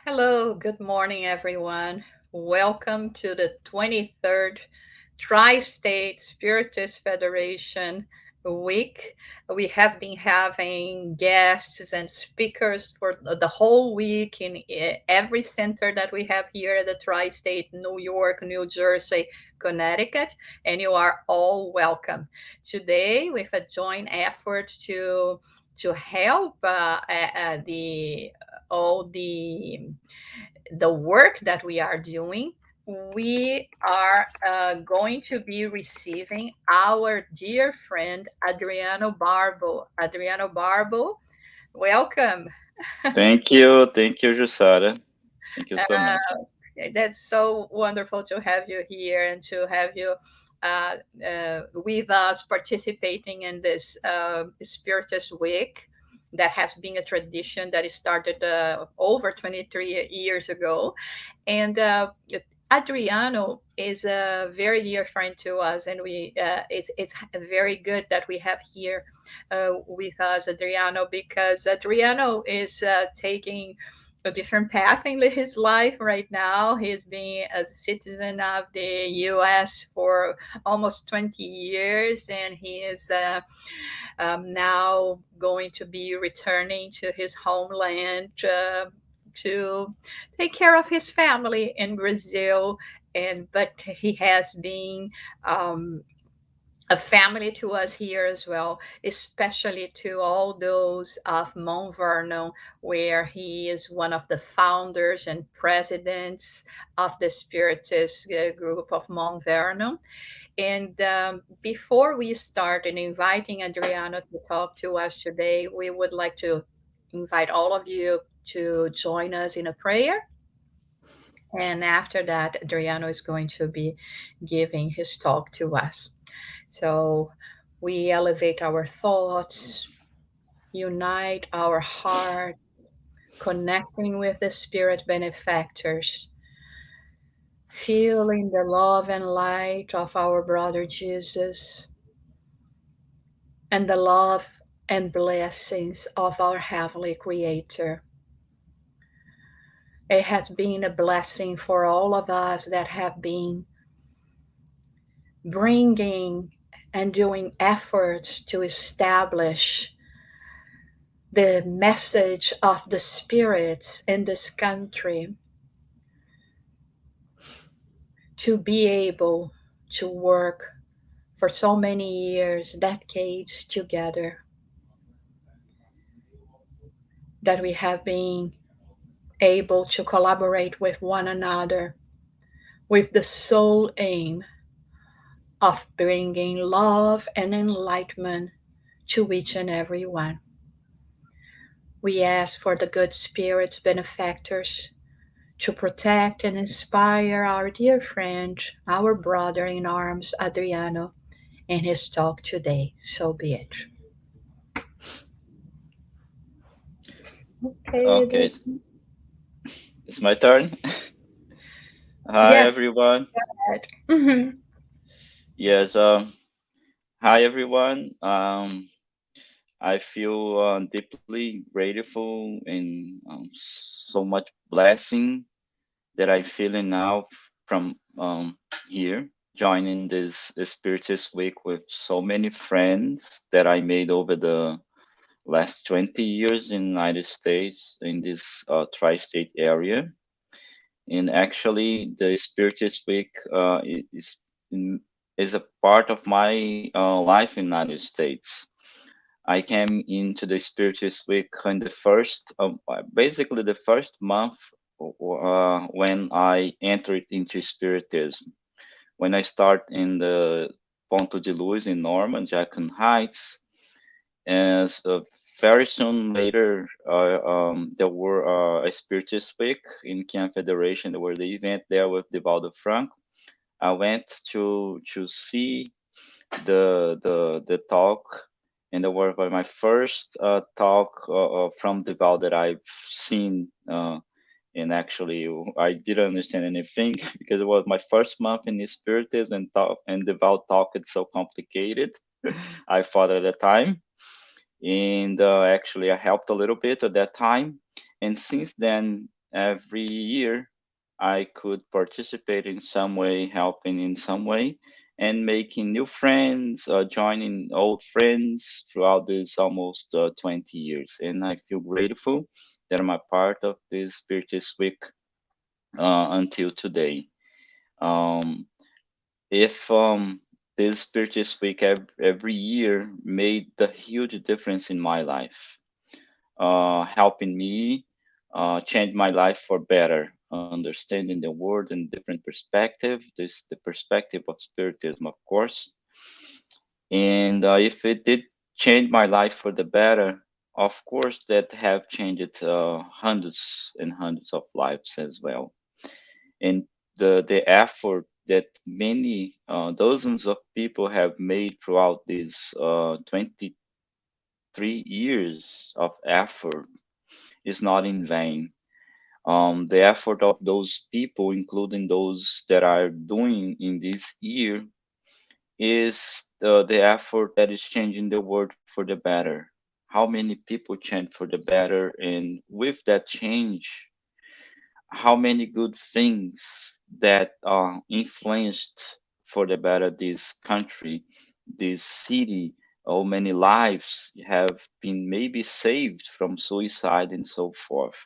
Hello, good morning, everyone. Welcome to the 23rd Tri-State Spiritist Federation week. We have been having guests and speakers for the whole week in every center that we have here at the Tri-State, New York, New Jersey, Connecticut, and you are all welcome. Today, with a joint effort to help the all the work that we are doing, we are going to be receiving our dear friend Adriano Barbo. Adriano Barbo, welcome. Thank you, Jussara. Thank you so much. That's so wonderful to have you here and to have you with us participating in this Spiritist Week that has been a tradition that started over 23 years ago. And Adriano is a very dear friend to us, and it's very good that we have here with us Adriano, because Adriano is taking a different path in his life right now. He's been a citizen of the U.S. for almost 20 years, and he is now going to be returning to his homeland to take care of his family in Brazil. And but he has been a family to us here as well, especially to all those of Mount Vernon, where he is one of the founders and presidents of the Spiritist group of Mount Vernon. And before we start in inviting Adriano to talk to us today, we would like to invite all of you to join us in a prayer. And after that, Adriano is going to be giving his talk to us. So we elevate our thoughts, unite our heart, connecting with the spirit benefactors, feeling the love and light of our brother Jesus, and the love and blessings of our Heavenly Creator. It has been a blessing for all of us that have been bringing and doing efforts to establish the message of the spirits in this country, to be able to work for so many years, decades together, that we have been able to collaborate with one another with the sole aim of bringing love and enlightenment to each and every one. We ask for the good spirits benefactors to protect and inspire our dear friend, our brother in arms, Adriano, in his talk today. So be it. Okay. Okay, it's my turn. Hi, Yes. everyone. Mhm. Yes, hi, everyone. I feel deeply grateful and so much blessing that I'm feeling now from here, joining this Spiritist Week with so many friends that I made over the last 20 years in the United States in this tri-state area. And actually, the Spiritist Week in, is a part of my life in the United States. I came into the Spiritist Week in the first, basically the first month when I entered into Spiritism. When I start in the Ponto de Luz in Norman, Jackson Heights, and very soon later, there were a Spiritist Week in Can Federation. There was the event there with Divaldo Franco. I went to see the talk, and that was my first talk from Divaldo that I've seen. And actually, I didn't understand anything because it was my first month in the Spiritism, and Divaldo talk is so complicated. I thought at the time, and actually I helped a little bit at that time, and since then every year I could participate in some way, helping in some way, and making new friends, joining old friends throughout this almost 20 years. And I feel grateful that I'm a part of this Spiritist Week until today. Um, if this Spiritist Week every year made a huge difference in my life, helping me change my life for better, understanding the world in different perspective. This the perspective of Spiritism, of course. And if it did change my life for the better, of course, that have changed hundreds and hundreds of lives as well. And the effort that many dozens of people have made throughout these 23 years of effort is not in vain. The effort of those people, including those that are doing in this year, is the effort that is changing the world for the better. How many people change for the better, and with that change, how many good things that influenced for the better this country, this city, how many lives have been maybe saved from suicide and so forth.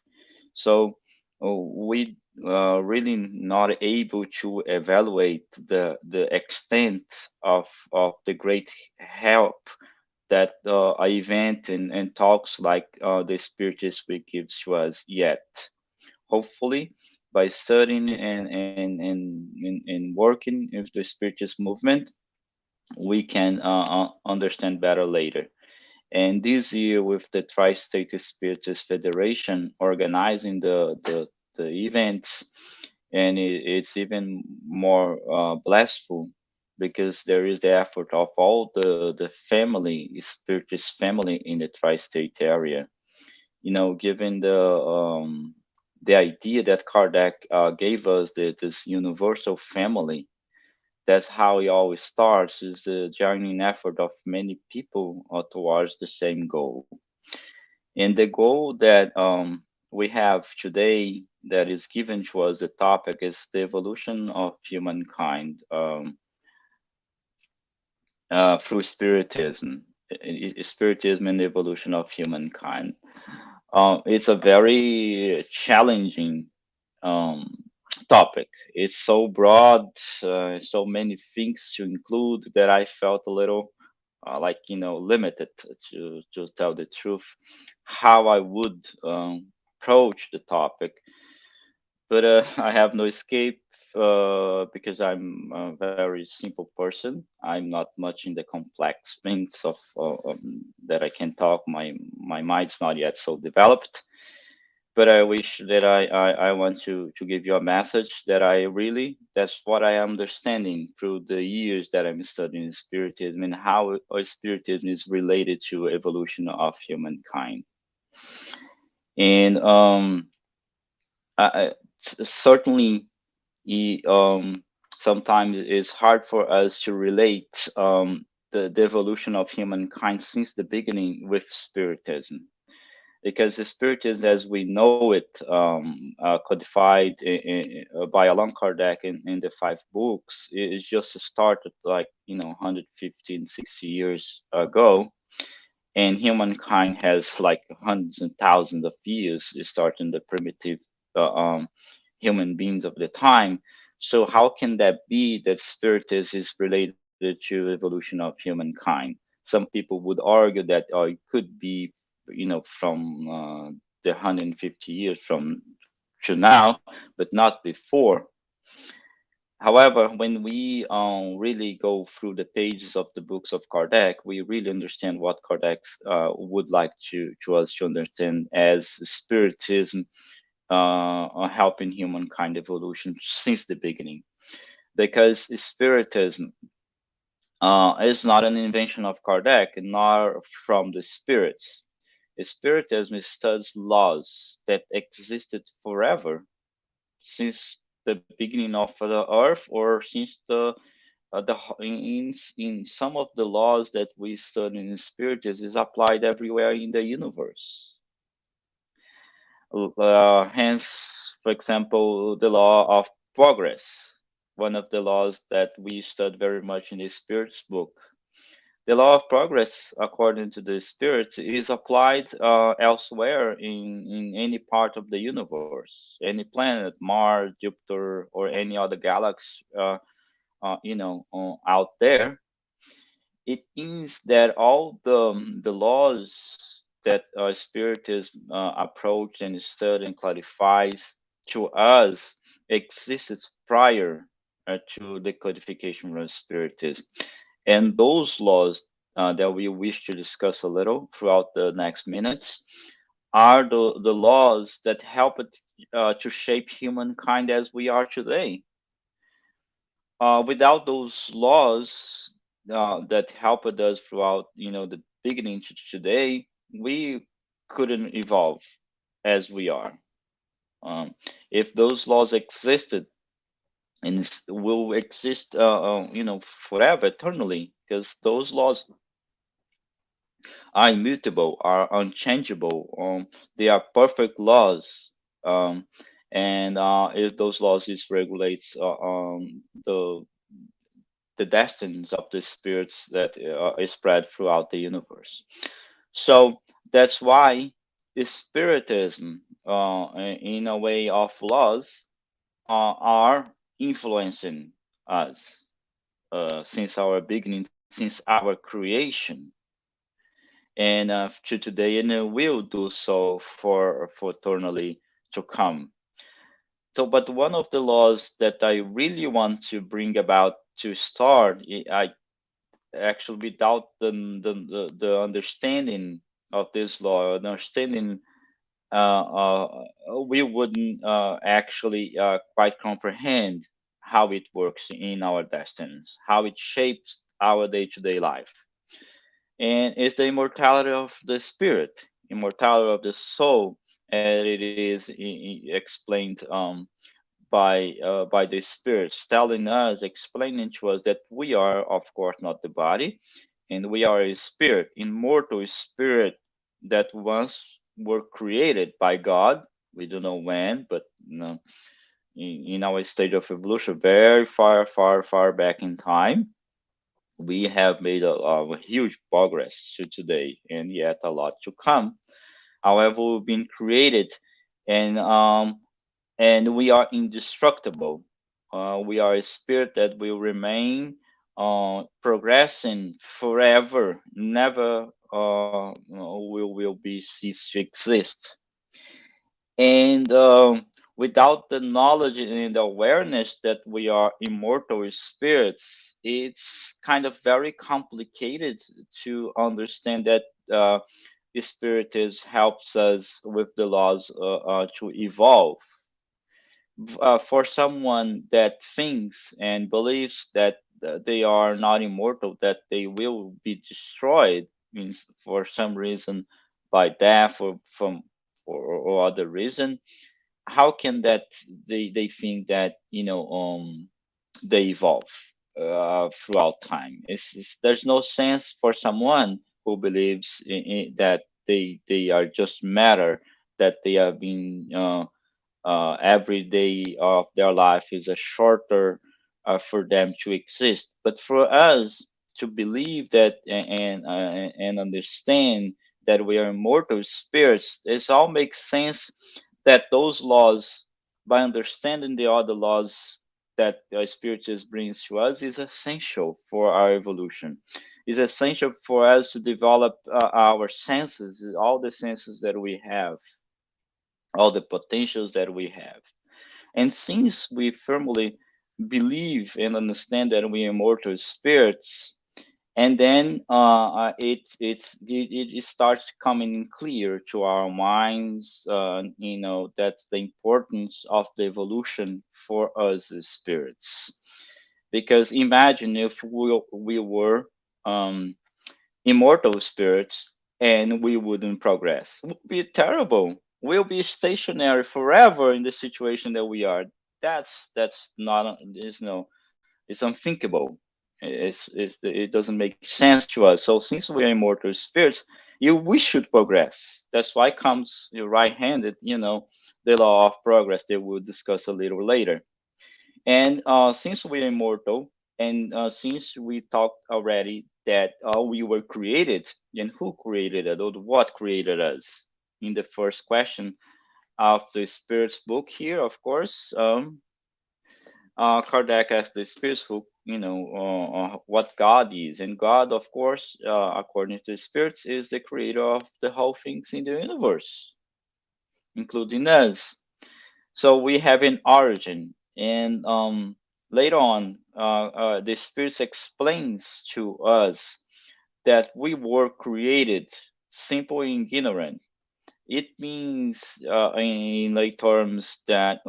So we really not able to evaluate the extent of the great help that a event and talks like the Spiritist Week gives to us yet. Hopefully, by studying and working with the Spiritist movement, we can understand better later. And this year, with the Tri-State Spiritist Federation organizing the events, and it's even more blissful because there is the effort of all the family, Spiritist family in the Tri-State area. You know, given the idea that Kardec gave us, this universal family, that's how it always starts, is the joining effort of many people towards the same goal. And the goal that we have today that is given to us, the topic is the evolution of humankind through Spiritism. Spiritism and the evolution of humankind. It's a very challenging um, topic. It's so broad, so many things to include that I felt a little like limited to tell the truth how I would approach the topic. But I have no escape because I'm a very simple person. I'm not much in the complex things of that I can talk. My mind's not yet so developed, but I wish that I want to give you a message that I really, that's what I am understanding through the years that I'm studying Spiritism and how Spiritism is related to evolution of humankind. And certainly, sometimes it's hard for us to relate the evolution of humankind since the beginning with Spiritism, because the Spiritism, as we know it, codified by Allan Kardec in the five books, is just started like 115, 60 years ago, and humankind has like hundreds and thousands of years, starting the primitive human beings of the time. So how can that be that Spiritism is related to evolution of humankind? Some people would argue that it could be, from the 150 years from to now, but not before. However, when we really go through the pages of the books of Kardec, we really understand what Kardec would like to us to understand as Spiritism helping humankind evolution since the beginning. Because Spiritism is not an invention of Kardec, nor from the spirits. Spiritism studies laws that existed forever since the beginning of the earth, or since in some of the laws that we study in Spiritism is applied everywhere in the universe. Hence, For example, the law of progress, one of the laws that we study very much in the Spirit's book. The law of progress, according to the Spirit, is applied elsewhere in any part of the universe, any planet, Mars, Jupiter, or any other galaxy, out there. It means that all the laws that Spiritism approach and study and clarifies to us existed prior to the codification of Spiritism. And those laws that we wish to discuss a little throughout the next minutes are the laws that help it to shape humankind as we are today. Without those laws that helped us throughout, the beginning to today, we couldn't evolve as we are. Um, if those laws existed and will exist, forever, eternally, because those laws are immutable, are unchangeable. They are perfect laws. Um, and if those laws is regulates the destinies of the spirits that is spread throughout the universe. So that's why Spiritism, in a way of laws, are influencing us since our beginning, since our creation, and to today, and will do so for eternally to come. So, but one of the laws that I really want to bring about to start, I actually without the understanding of this law, understanding we wouldn't actually quite comprehend how it works in our destinies, how it shapes our day-to-day life. And it's the immortality of the spirit, immortality of the soul, and it is explained by the spirits, telling us, explaining to us that we are, of course, not the body, and we are a spirit, immortal spirit that once were created by God. We don't know when, but in our stage of evolution, very far, far, far back in time, we have made a huge progress to today, and yet a lot to come. However, we've been created, and we are indestructible. We are a spirit that will remain progressing forever, never will be cease to exist. And without the knowledge and the awareness that we are immortal spirits, it's kind of very complicated to understand that the spirit is helps us with the laws to evolve. For someone that thinks and believes that they are not immortal, that they will be destroyed, means for some reason by death or or other reason, how can that they think that they evolve throughout time? There's no sense for someone who believes that they are just matter, that they have been every day of their life is a shorter for them to exist. But for us to believe that and understand that we are immortal spirits, this all makes sense. That those laws, by understanding the other laws that spiritism brings to us, is essential for our evolution. Is essential for us to develop our senses, all the senses that we have, all the potentials that we have. And since we firmly believe and understand that we are immortal spirits, and then it starts coming clear to our minds, that's the importance of the evolution for us as spirits. Because imagine if we were um, immortal spirits and we wouldn't progress. It would be terrible. We'll be stationary forever in the situation that we are. That's not there's no it's unthinkable. It doesn't make sense to us. So since we are immortal spirits, we should progress. That's why comes your right-handed. the law of progress that we'll discuss a little later. And since we are immortal, and since we talked already that we were created, and who created us, or what created us, in the first question of the Spirit's book here, of course, Kardec asked the Spirit's book, what God is. And God, of course, according to the Spirits, is the creator of the whole things in the universe, including us. So we have an origin, and later on, the Spirit explains to us that we were created simple and ignorant. It means, in lay terms, that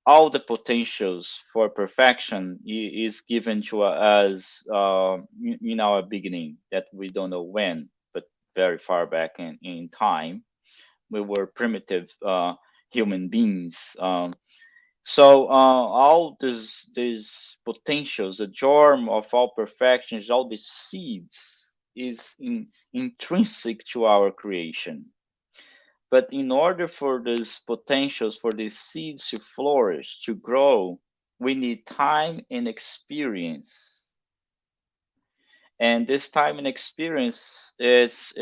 all the potentials for perfection is given to us in our beginning, that we don't know when, but very far back in time. We were primitive human beings. So all these potentials, the germ of all perfections, all the seeds is intrinsic to our creation. But in order for these potentials, for these seeds to flourish, to grow, we need time and experience. And this time and experience is,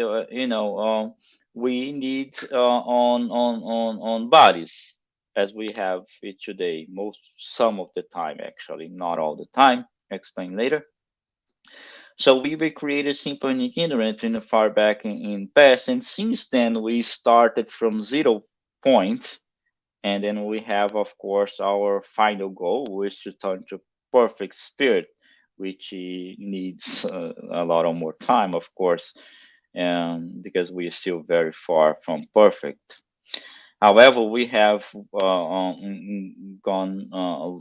we need on bodies as we have it today. Some of the time, actually, not all the time. Explain later. So we were created simple and ignorant in the far back in past, and since then we started from 0 point, and then we have, of course, our final goal, which is to turn to perfect spirit, which needs a lot of more time, of course, because we are still very far from perfect. However, we have gone,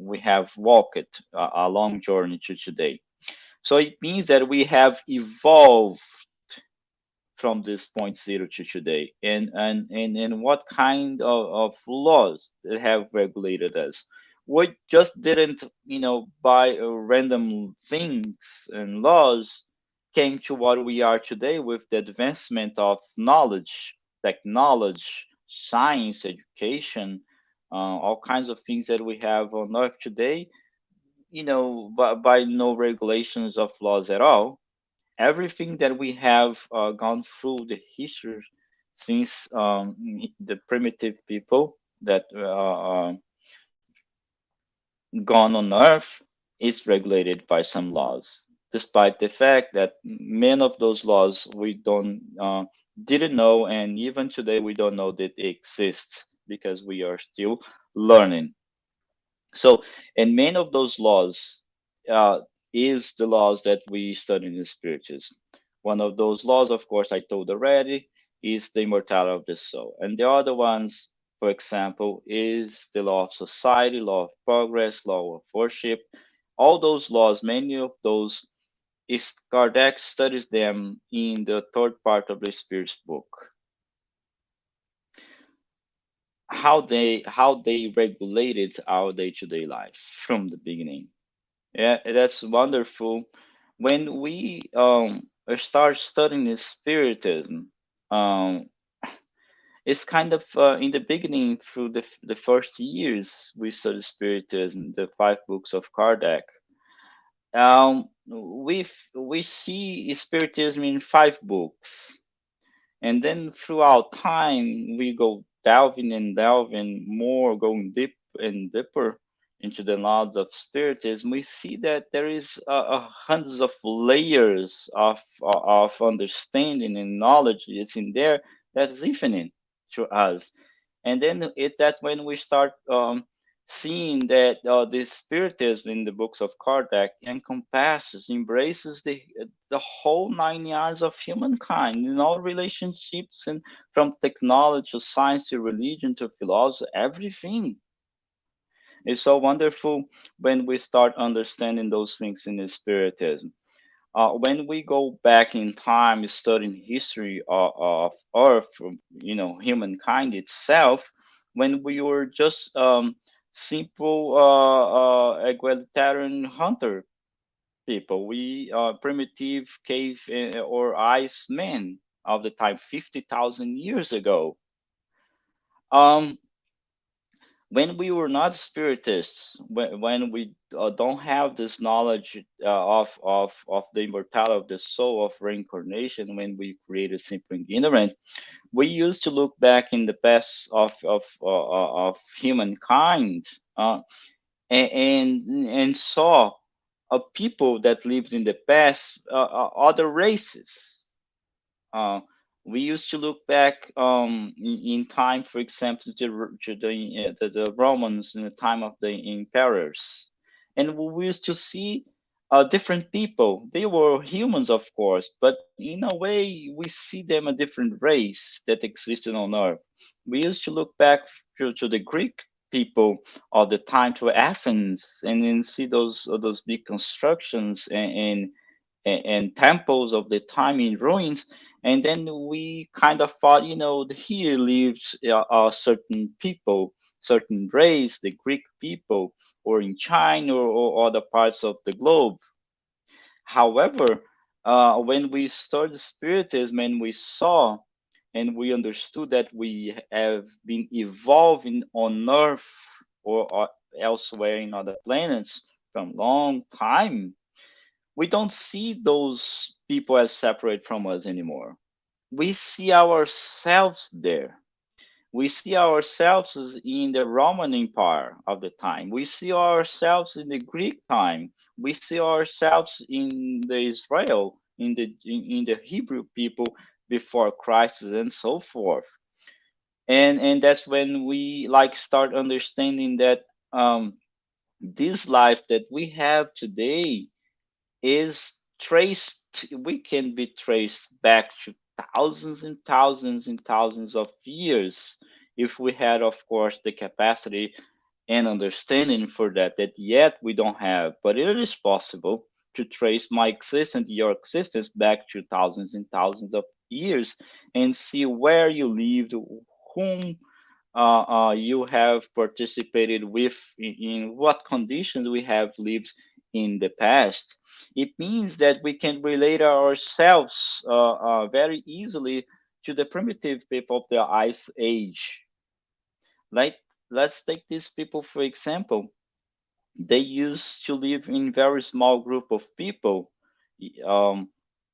we have walked a long journey to today. So it means that we have evolved from this point zero to today, and what kind of laws that have regulated us. We just didn't, by random things and laws, came to what we are today with the advancement of knowledge, technology, science, education, all kinds of things that we have on earth today, by no regulations of laws at all. Everything that we have gone through the history since the primitive people that gone on earth is regulated by some laws, despite the fact that many of those laws we don't didn't know, and even today we don't know that they exist because we are still learning. So, and many of those laws uh, is the laws that we study in Spiritism. One of those laws, of course, I told already, is the immortality of the soul. And the other ones, for example, is the law of society, law of progress, law of worship. All those laws, many of those, is Kardec studies them in the third part of the Spirit's book. How they regulated our day-to-day life from the beginning. Yeah, that's wonderful. When we start studying Spiritism, um, it's kind of in the beginning through the first years we study Spiritism, the 5 books of Kardec. We see Spiritism in 5 books, and then throughout time we go delving and delving more, going deep and deeper into the knowledge of spiritism. We see that there is hundreds of layers of understanding and knowledge that's in there that is infinite to us. And then that when we start seeing that the spiritism in the books of Kardec encompasses, embraces the whole 9 yards of humankind in all relationships, and from technology to science to religion to philosophy, everything. It's so wonderful when we start understanding those things in the Spiritism. When we go back in time studying history of Earth, humankind itself, when we were just simple egalitarian hunter people, we primitive cave or ice men of the time 50,000 years ago. Um, when we were not spiritists, when we don't have this knowledge of the immortality of the soul of reincarnation, when we created simply ignorant, we used to look back in the past of humankind, and saw people that lived in the past, other races. uh, we used to look back, in time, for example, to the Romans in the time of the emperors, and we used to see different people. They were humans, of course, but in a way, we see them a different race that existed on Earth. We used to look back to the Greek people of the time, to Athens, and then see those big constructions and temples of the time in ruins. And then we kind of thought, here lives certain people, certain race, the Greek people, or in China, or other parts of the globe. However, when we started Spiritism and we saw and we understood that we have been evolving on Earth, or elsewhere in other planets from long time, we don't see those people as separate from us anymore. We see ourselves there. We see ourselves in the Roman Empire of the time. We see ourselves in the Greek time. We see ourselves in the Israel, in the Hebrew people before Christ, and so forth. And that's when we like start understanding that, this life that we have today is traced, we can be traced back to thousands and thousands and thousands of years, if we had, of course, the capacity and understanding for that yet we don't have. But it is possible to trace my existence, your existence, back to thousands and thousands of years, and see where you lived, whom you have participated with, in what conditions we have lived in the past. It means that we can relate ourselves very easily to the primitive people of the Ice Age. Like, let's take these people for example. They used to live in very small group of people, um,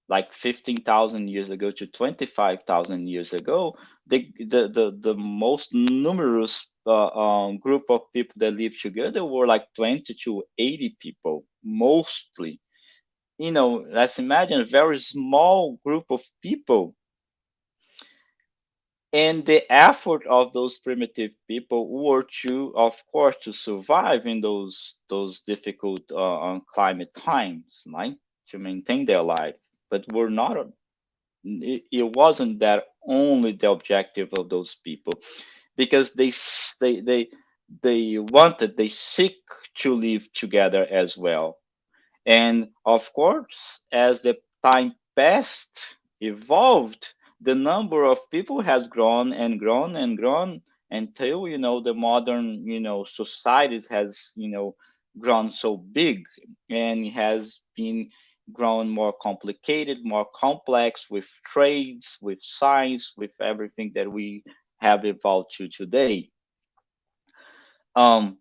like 15,000 years ago to 25,000 years ago. The most numerous group of people that lived together were like 20 to 80 people, mostly. Let's imagine a very small group of people, and the effort of those primitive people were to, of course, to survive in those difficult climate times, right? To maintain their life. But we're not. It wasn't that only the objective of those people, because they wanted, they seek to live together as well. And of course, as the time passed, evolved, the number of people has grown and grown and grown, until, the modern, society has, grown so big, and has been grown more complicated, more complex, with trades, with science, with everything that we have evolved to today. Um,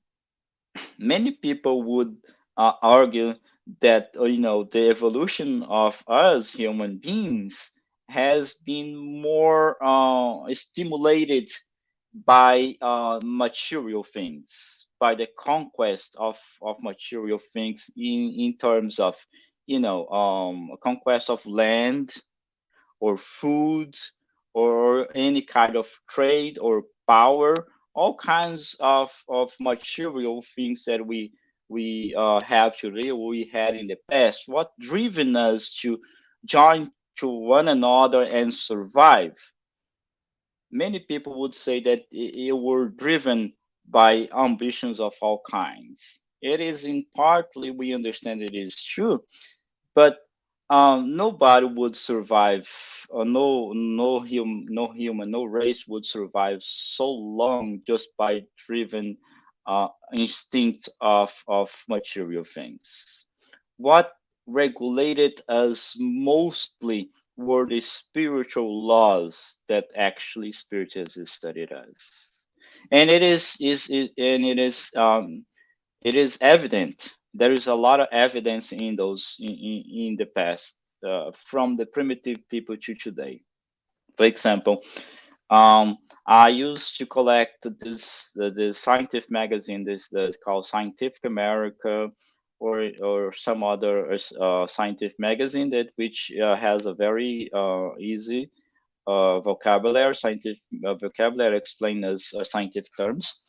Many people would argue that, the evolution of us human beings has been more stimulated by material things, by the conquest of material things, in terms of, conquest of land, or food, or any kind of trade or power, all kinds of material things that we have today, we had in the past. What driven us to join to one another and survive? Many people would say that it were driven by ambitions of all kinds. It is in partly, we understand it is true, but nobody would survive, or no human, no race would survive so long just by driven instinct of material things. What regulated us mostly were the spiritual laws that actually Spiritism studied us. And it is evident. There is a lot of evidence in those in the past, from the primitive people to today. For example, I used to collect the scientific magazine, this called Scientific America, or some other scientific magazine that which has a very easy vocabulary, scientific vocabulary, explain as scientific terms.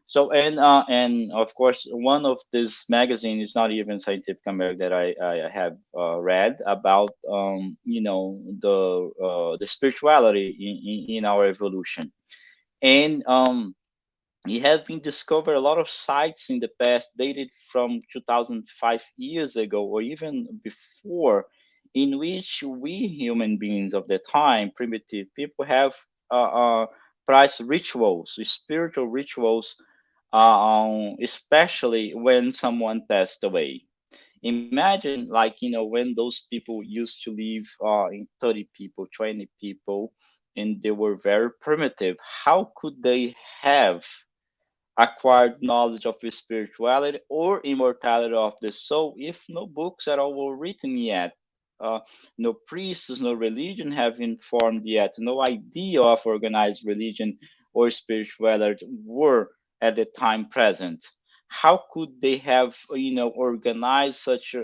So and of course, one of this magazine is not even Scientific American that I have read about the spirituality in our evolution. And it has been discovered a lot of sites in the past dated from 2005 years ago or even before, in which we human beings of the time, primitive people, have practiced rituals, spiritual rituals, especially when someone passed away. Imagine, like, when those people used to live in 30 people, 20 people, and they were very primitive. How could they have acquired knowledge of spirituality or immortality of the soul if no books at all were written yet? Uh, no priests, no religion have been formed yet. No idea of organized religion or spirituality were at the time present. How could they have, organized such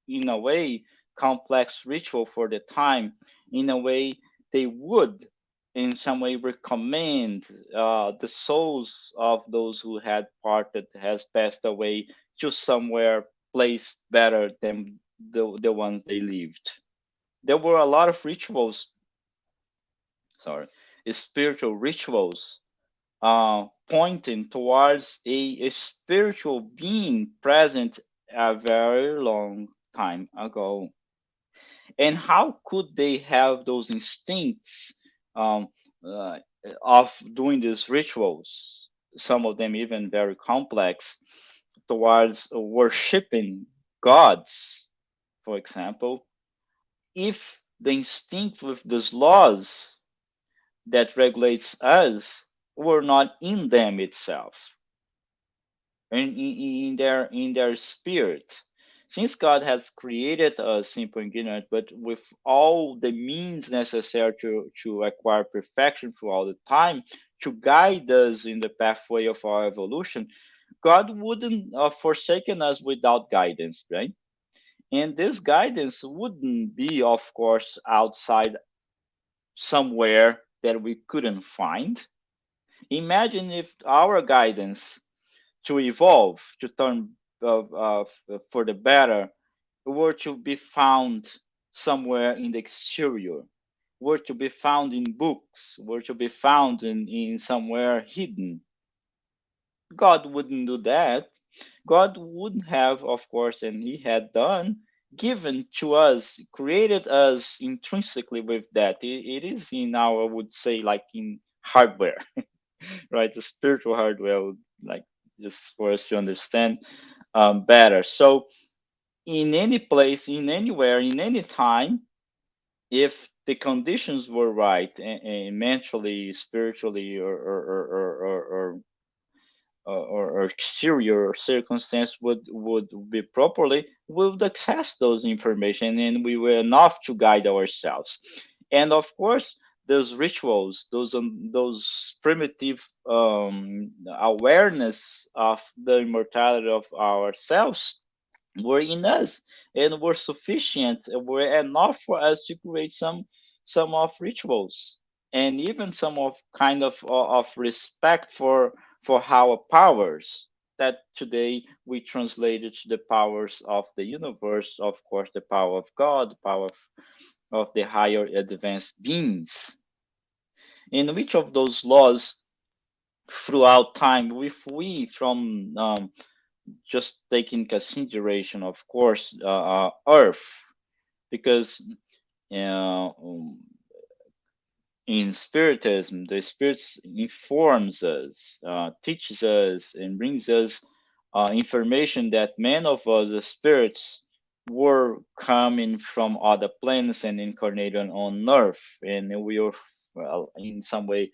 in a way, complex ritual for the time, in a way they would in some way recommend the souls of those who had parted, has passed away, to somewhere place better than the ones they lived. There were a lot of rituals, sorry, spiritual rituals, pointing towards a spiritual being present a very long time ago. And how could they have those instincts, um, uh, of doing these rituals, some of them even very complex, towards worshiping gods, for example, if the instinct with these laws that regulates us were not in them itself, in their spirit? Since God has created us simple and ignorant, but with all the means necessary to acquire perfection for all the time, to guide us in the pathway of our evolution, God wouldn't forsaken us without guidance, right? And this guidance wouldn't be, of course, outside somewhere that we couldn't find. Imagine if our guidance to evolve, to turn for the better, were to be found somewhere in the exterior, were to be found in books, were to be found in somewhere hidden. God wouldn't do that. God would have, of course, and He had done, given to us, created us intrinsically with that. It is in our, I would say, like in hardware, right? The spiritual hardware, like, just for us to understand better. So, in any place, in anywhere, in any time, if the conditions were right, and mentally, spiritually, or exterior circumstance would be properly, we would access those information, and we were enough to guide ourselves. And of course, those rituals, those primitive awareness of the immortality of ourselves were in us, and were sufficient, were enough for us to create some of rituals, and even some of kind of respect for our powers, that today we translated to the powers of the universe, of course the power of God, the power of the higher advanced beings. In which of those laws throughout time, if we from just take in consideration, of course, Earth, because um, in Spiritism, the spirits informs us, teaches us, and brings us information that many of us, the spirits, were coming from other planets and incarnated on Earth, and we are, well, in some way,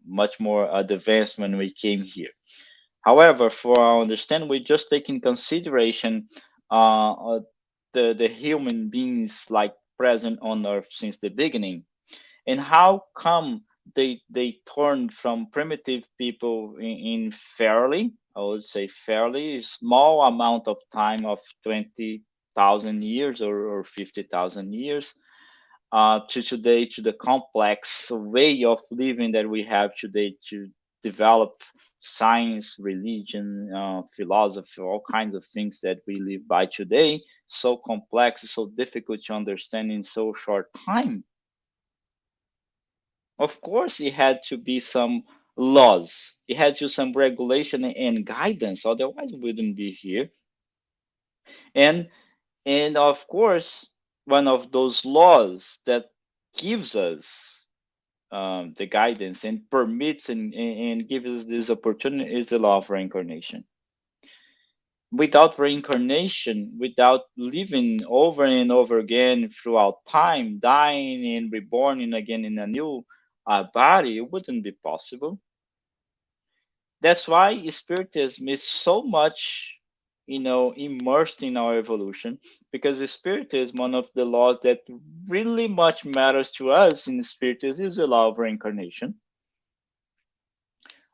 much more advanced when we came here. However, for our understanding, we just take in consideration the human beings like present on Earth since the beginning, and how come they turned from primitive people in fairly, I would say fairly small amount of time of 20,000 years or 50,000 years to today, to the complex way of living that we have today, to develop science, religion, philosophy, all kinds of things that we live by today, so complex, so difficult to understand in so short time. Of course, it had to be some laws. It had to some regulation and guidance. Otherwise, we wouldn't be here. And of course, one of those laws that gives us the guidance and permits and gives us this opportunity is the law of reincarnation. Without reincarnation, without living over and over again throughout time, dying and reborn in again in a new body, it wouldn't be possible. That's why Spiritism is so much, immersed in our evolution, because Spiritism, one of the laws that really much matters to us in Spiritism is the law of reincarnation.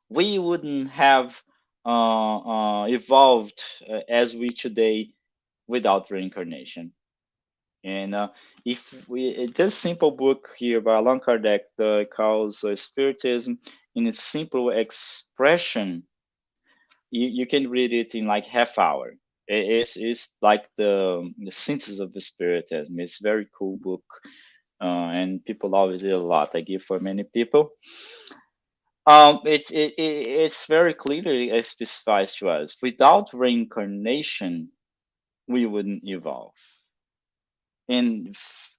We wouldn't have evolved as we today without reincarnation. And if we this simple book here by Allan Kardec calls Spiritism in its simple expression, you can read it in like half hour. It's like the synthesis of the Spiritism. It's very cool book, and people always read a lot. I give for many people. It's very clearly specifies to us. Without reincarnation, we wouldn't evolve. And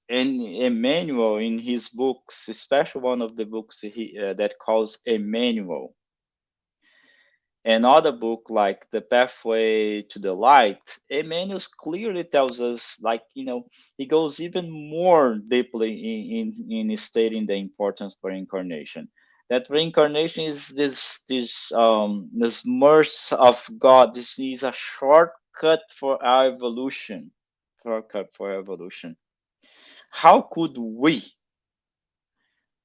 Emmanuel in his books, especially one of the books that calls Emmanuel, another book like The Pathway to the Light, Emmanuel clearly tells us, like, he goes even more deeply in stating the importance for reincarnation. That reincarnation is this mercy of God. This is a shortcut for our evolution. Shortcut for evolution. How could we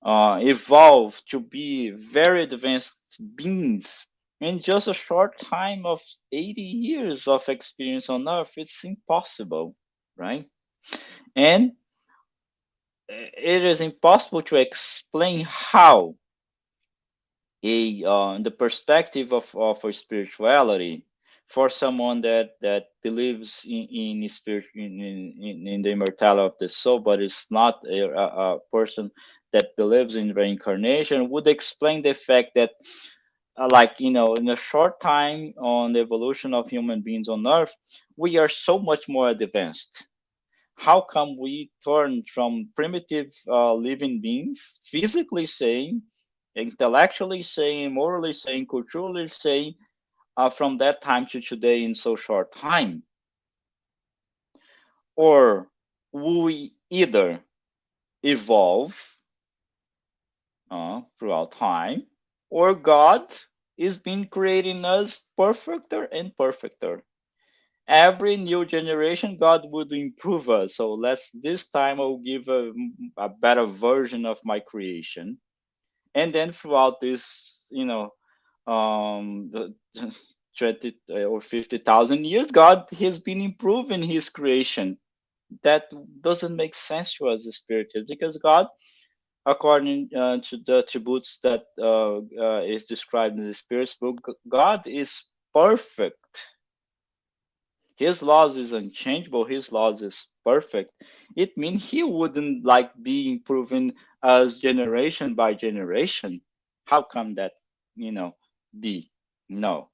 evolve to be very advanced beings in just a short time of 80 years of experience on Earth? It's impossible, right? And it is impossible to explain how the perspective of a spirituality for someone that believes in spirit in the immortality of the soul, but is not a person that believes in reincarnation, would explain the fact that like, in a short time on the evolution of human beings on Earth, we are so much more advanced. How come we turn from primitive living beings, physically saying, intellectually saying, morally saying, culturally saying, from that time to today in so short time? Or we either evolve throughout time, or God is been creating us perfecter and perfecter. Every new generation, God would improve us. So this time I'll give a better version of my creation. And then throughout this, the 20 or 50,000 years, God has been improving his creation. That doesn't make sense to us as spirituals, because God, according to the attributes that is described in the Spirit's book, God is perfect. His laws is unchangeable. His laws is perfect. It means he wouldn't like be improving us generation by generation. How come that, you know, be? No.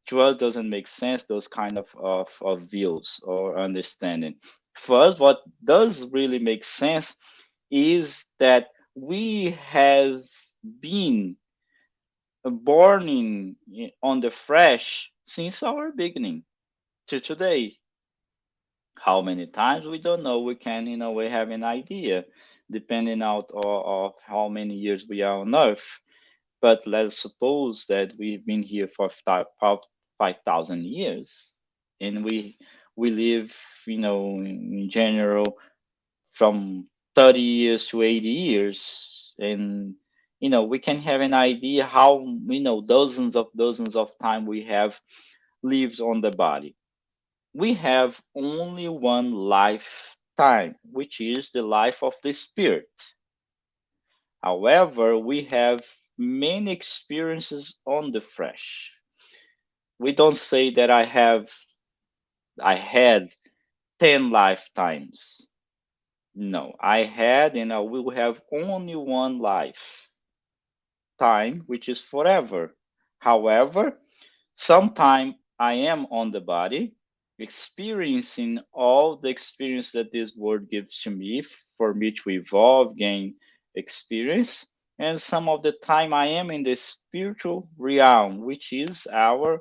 To us doesn't make sense, those kind of views or understanding. For us, what does really make sense is that we have been born on the fresh since our beginning to today. How many times we don't know. We can, in a way, have an idea, depending out of how many years we are on Earth. But let's suppose that we've been here for 5,000 years, and we live, in general, from 30 years to 80 years, and we can have an idea how dozens of time we have lived on the body. We have only one lifetime, which is the life of the spirit. However, we have many experiences on the flesh. We don't say that I had 10 lifetimes. No, I had and I will have only one lifetime, which is forever. However, sometime I am on the body, experiencing all the experience that this world gives to me for me to evolve, gain experience. And some of the time I am in the spiritual realm, which is our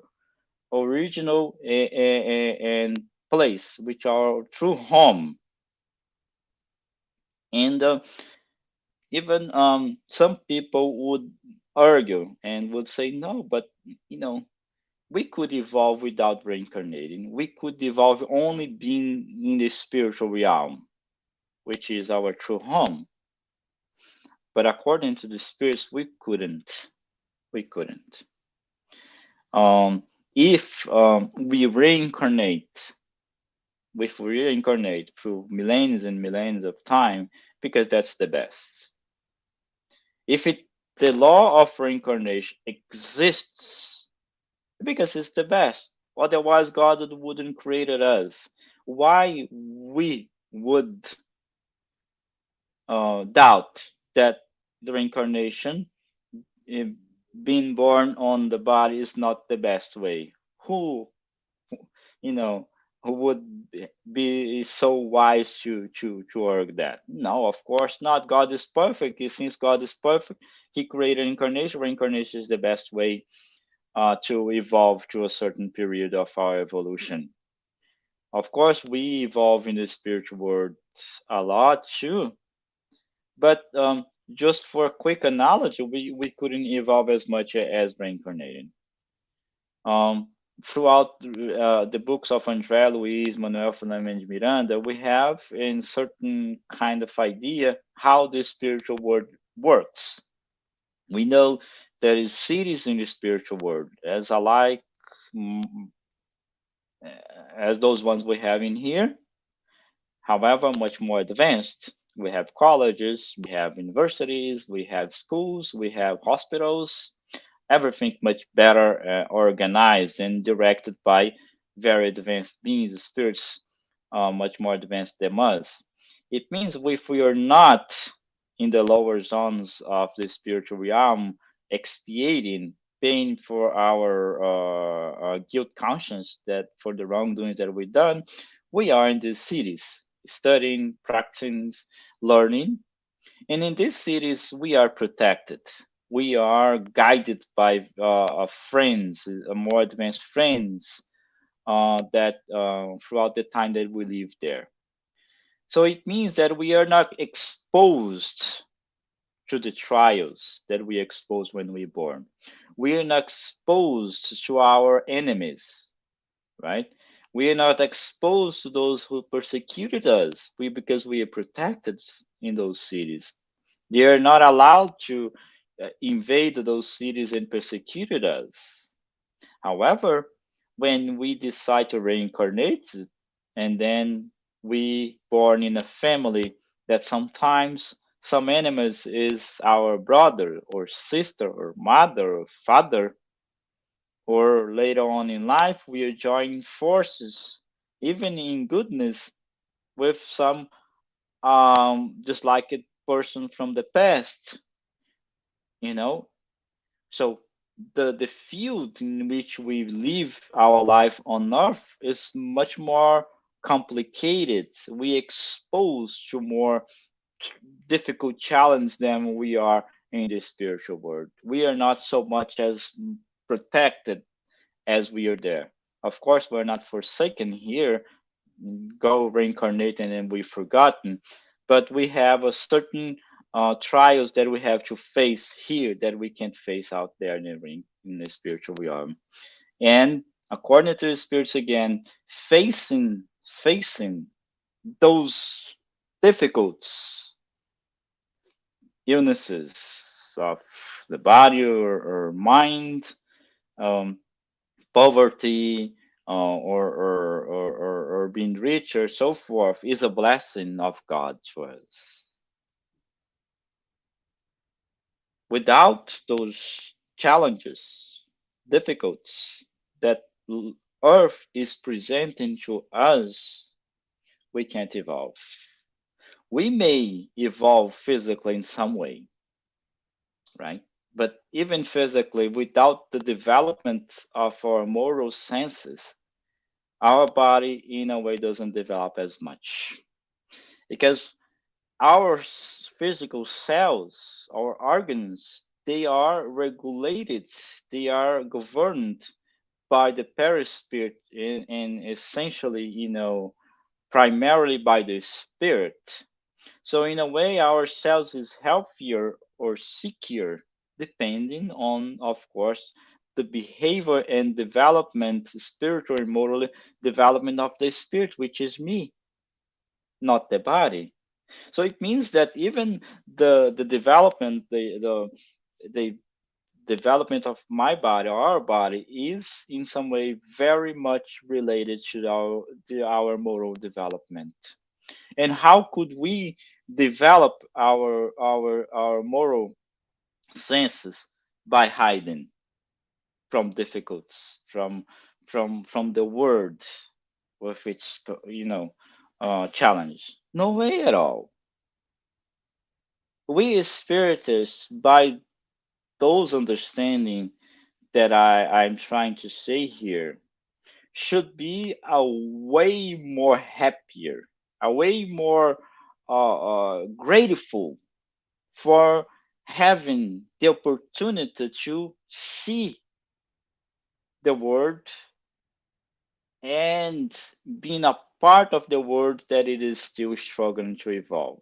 original and place, which are true home. And even some people would argue and would say, no, but you know, we could evolve without reincarnating. We could evolve only being in the spiritual realm, which is our true home. But according to the spirits, we couldn't. We couldn't. If we reincarnate through millennia and millennia of time, because that's the best. If the law of reincarnation exists, because it's the best. Otherwise, God wouldn't created us. Why we would doubt that the reincarnation, eh, being born on the body, is not the best way? Who, you know, who would be so wise to argue that? No, of course not. God is perfect. Since God is perfect, He created incarnation. Reincarnation is the best way to evolve to a certain period of our evolution. Of course, we evolve in the spiritual world a lot too, but just for a quick analogy, we couldn't evolve as much as reincarnating. Um, Throughout the books of André Luiz, Manuel Fernandes and Miranda, we have a certain kind of idea how the spiritual world works. We know there is cities in the spiritual world, as alike mm, as those ones we have in here. However, much more advanced. We have colleges, we have universities, we have schools, we have hospitals, everything much better organized and directed by very advanced beings, spirits, much more advanced than us. It means if we are not in the lower zones of the spiritual realm, expiating, paying for our guilt conscience that for the wrongdoings that we've done, we are in these cities, studying, practicing, learning, and in these cities, we are protected. We are guided by friends, more advanced friends that throughout the time that we live there. So it means that we are not exposed to the trials that we expose when we're born. We are not exposed to our enemies, right? We are not exposed to those who persecuted us. Because we are protected in those cities. They are not allowed to invade those cities and persecuted us. However, when we decide to reincarnate, and then we born in a family that sometimes some enemies is our brother or sister or mother or father, or later on in life we are joining forces, even in goodness, with some just like a person from the past, you know. So the field in which we live our life on earth is much more complicated. We exposed to more difficult challenge than we are in the spiritual world. We are not so much as protected as we are there. Of course, we're not forsaken here, go reincarnate and then we've forgotten, but we have a certain trials that we have to face here that we can't face out there in the ring, in the spiritual realm. And according to the spirits again, facing those difficult illnesses of the body or mind, um, poverty, or being rich or so forth is a blessing of God to us. Without those challenges, difficulties that Earth is presenting to us, we can't evolve. We may evolve physically in some way, right? But even physically, without the development of our moral senses, our body in a way doesn't develop as much. Because our physical cells, our organs, they are regulated, they are governed by the perispirit and essentially, primarily by the spirit. So in a way, our cells is healthier or sicker, depending on, of course, the behavior and development, spiritual and moral development of the spirit, which is me, not the body. So it means that even the development, the development of my body, our body, is in some way very much related to our moral development. And how could we develop our moral senses? By hiding from difficulties, from the world with its challenge? No way at all. We as spiritists, by those understanding that I'm trying to say here, should be a way more happier, a way more grateful for having the opportunity to see the world and being a part of the world that it is still struggling to evolve.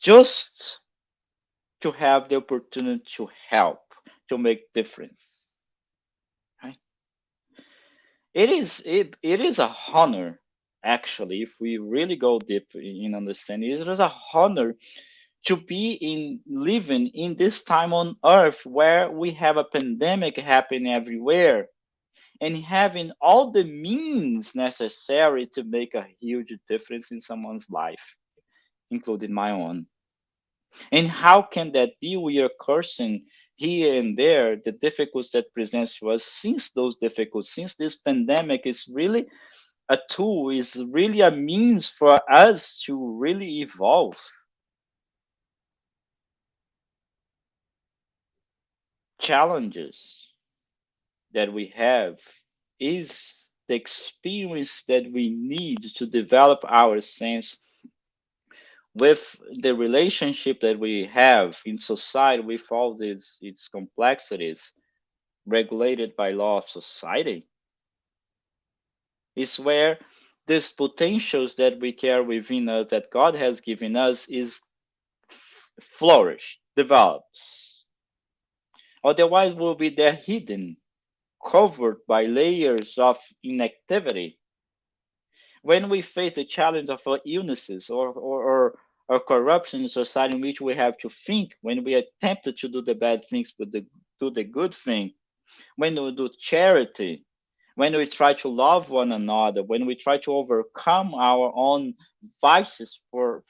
Just to have the opportunity to help, to make difference. Right? It is a honor, actually, if we really go deep in understanding. It is a honor to be in living in this time on earth where we have a pandemic happening everywhere and having all the means necessary to make a huge difference in someone's life, including my own. And how can that be? We are cursing here and there the difficulties that presents to us, since those difficulties, since this pandemic is really a tool, is really a means for us to really evolve. Challenges that we have is the experience that we need to develop our sense with the relationship that we have in society with all these its complexities regulated by law of society is where these potentials that we carry within us that God has given us is flourish develops, otherwise will be there hidden, covered by layers of inactivity. When we face the challenge of our illnesses or corruption in society in which we have to think, when we are tempted to do the bad things but do the good thing, when we do charity, when we try to love one another, when we try to overcome our own vices for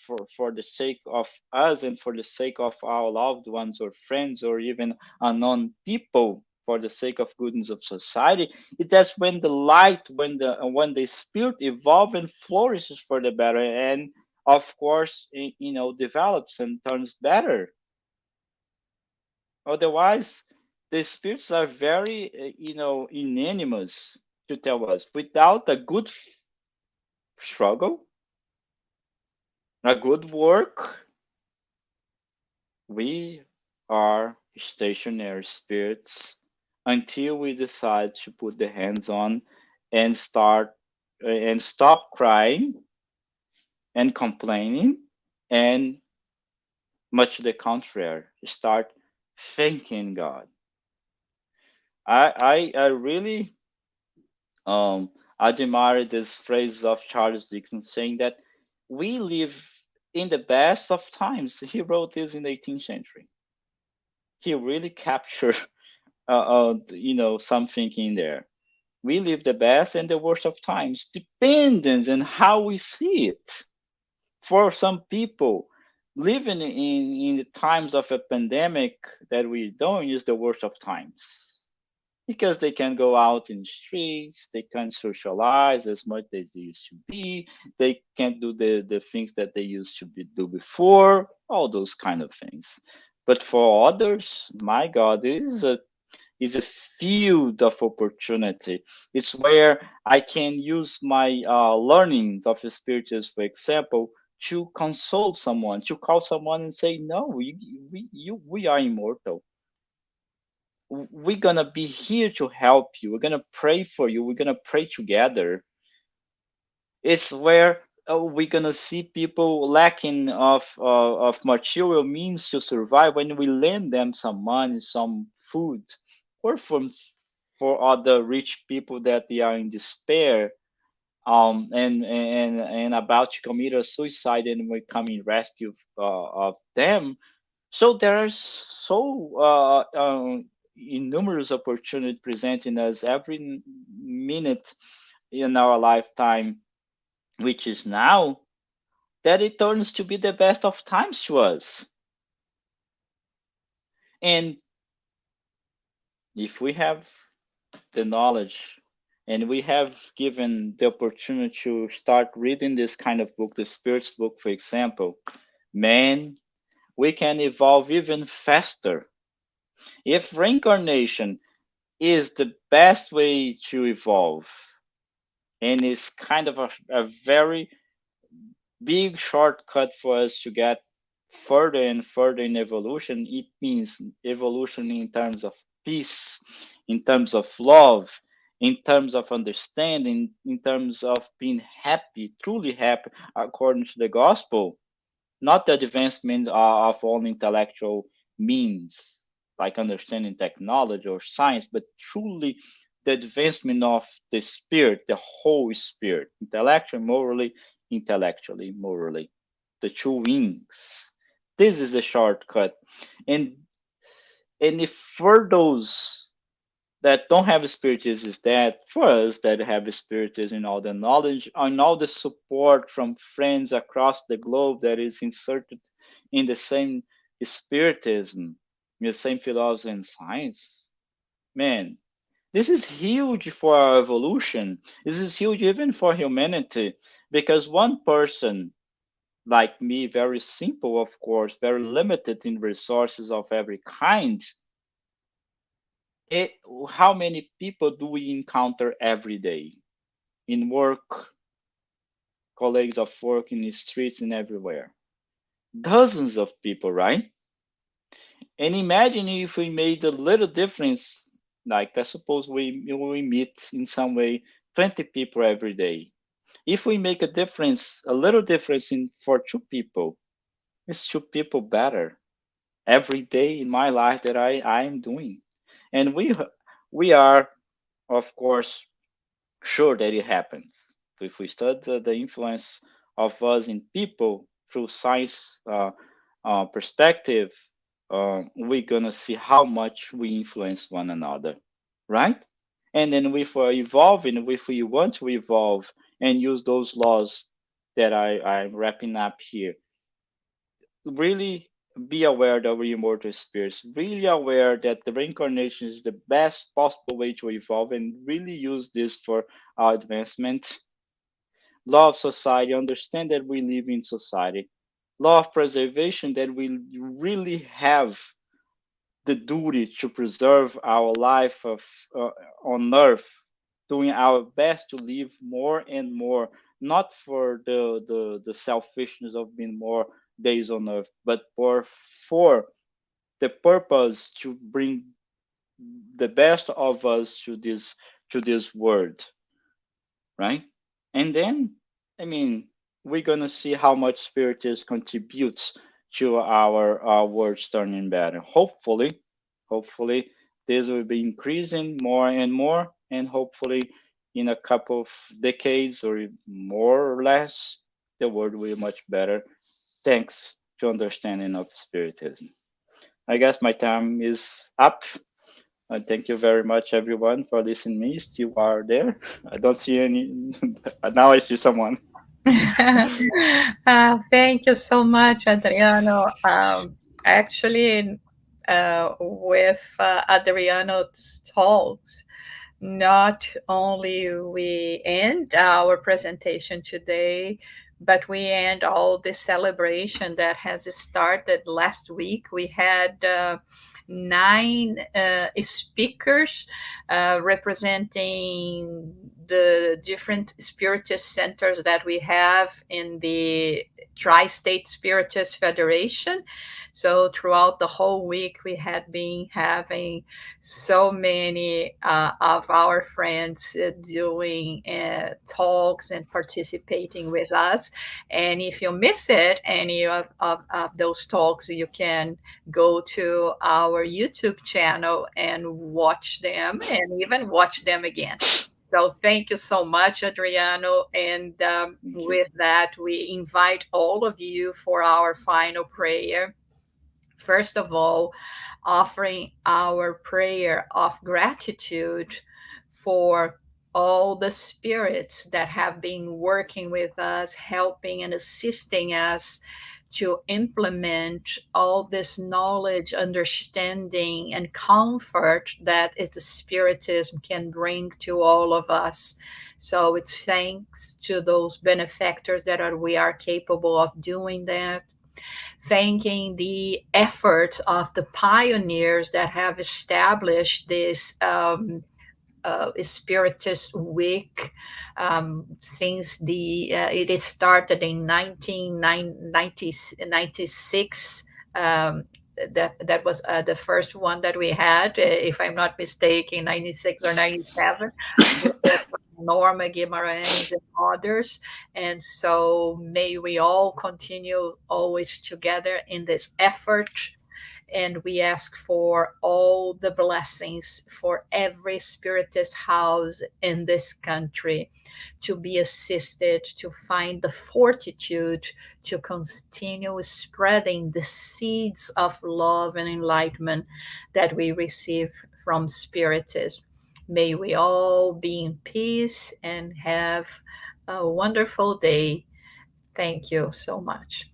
the sake of us and for the sake of our loved ones or friends or even unknown people, for the sake of goodness of society, that's when the light, when the spirit evolves and flourishes for the better, and of course, develops and turns better. Otherwise, the spirits are very, unanimous to tell us without a good struggle, a good work, we are stationary spirits until we decide to put the hands on and stop crying and complaining and Much the contrary. Start thanking God. I really um admire this phrase of Charles Dickens saying that we live in the best of times. He wrote this in the 18th century. He really captured something in there. We live the best and the worst of times, depending on how we see it. For some people, living in the times of a pandemic that we're doing is the worst of times because they can go out in the streets, they can socialize as much as they used to be, they can't do the things that they used to do before, all those kind of things. But for others, my God, it is a field of opportunity. It's where I can use my learnings of spirituals, for example, to console someone, to call someone and say, "No, we are immortal. We're gonna be here to help you. We're gonna pray for you. We're gonna pray together." It's where we're gonna see people lacking of material means to survive when we lend them some money, some food, or for other rich people that they are in despair, and about to commit a suicide, and we come in rescue of them. So there are so innumerous opportunities presenting us every minute in our lifetime, which is now, that it turns to be the best of times to us. And if we have the knowledge and we have given the opportunity to start reading this kind of book, the Spirit's book, for example, man, we can evolve even faster. If reincarnation is the best way to evolve and is kind of a very big shortcut for us to get further and further in evolution, it means evolution in terms of peace, in terms of love, in terms of understanding, in terms of being happy, truly happy, according to the gospel, not the advancement of all intellectual means, like understanding technology or science, but truly the advancement of the spirit, the whole spirit, intellectually, morally, intellectually, morally, the two wings. This is the shortcut. And and if for those that don't have spiritism, is that for us that have spiritism and all the knowledge and all the support from friends across the globe that is inserted in the same spiritism, in the same philosophy and science, man, this is huge for our evolution. This is huge even for humanity, because one person like me, very simple, of course, very limited in resources of every kind, it, how many people do we encounter every day in work, colleagues of work, in the streets, and everywhere? Dozens of people, right? And imagine if we made a little difference, like let's suppose we meet in some way 20 people every day. If we make a difference, a little difference in for two people, it's two people better every day in my life that I am doing. And we are, of course, sure that it happens. If we study the influence of us in people through science perspective, we're gonna see how much we influence one another, right? And then if we're evolving, if we want to evolve and use those laws that I'm wrapping up here, really be aware that we're immortal spirits, really aware that the reincarnation is the best possible way to evolve, and really use this for our advancement. Law of society, understand that we live in society. Law of preservation, that we really have the duty to preserve our life on earth, doing our best to live more and more, not for the selfishness of being more days on earth, but for the purpose to bring the best of us to this world, right? And then, I mean, we're gonna see how much Spiritism contributes to our world's turning better. Hopefully, this will be increasing more and more, and hopefully, in a couple of decades or more or less, the world will be much better. Thanks to understanding of Spiritism. I guess my time is up. Thank you very much, everyone, for listening. Me, still are there. I don't see any. Now I see someone. Thank you so much, Adriano. Actually, with Adriano's talks, not only we end our presentation today, but we end all the celebration that has started last week. We had nine speakers representing the different spiritist centers that we have in the Tri-State Spiritist Federation. So throughout the whole week, we had been having so many of our friends doing talks and participating with us. And if you miss it, any of those talks, you can go to our YouTube channel and watch them and even watch them again. So thank you so much, Adriano. And Thank you. with that, we invite all of you for our final prayer. First of all, offering our prayer of gratitude for all the spirits that have been working with us, helping and assisting us to implement all this knowledge, understanding, and comfort that is the Spiritism can bring to all of us. So it's thanks to those benefactors that we are capable of doing that, thanking the efforts of the pioneers that have established this Spiritist Week since it is started in 1996. That was the first one that we had, if I'm not mistaken, 96 or 97, with Norma Guimarães and others. And so may we all continue always together in this effort, and we ask for all the blessings for every spiritist house in this country to be assisted to find the fortitude to continue spreading the seeds of love and enlightenment that we receive from spiritism. May we all be in peace and have a wonderful day. Thank you so much.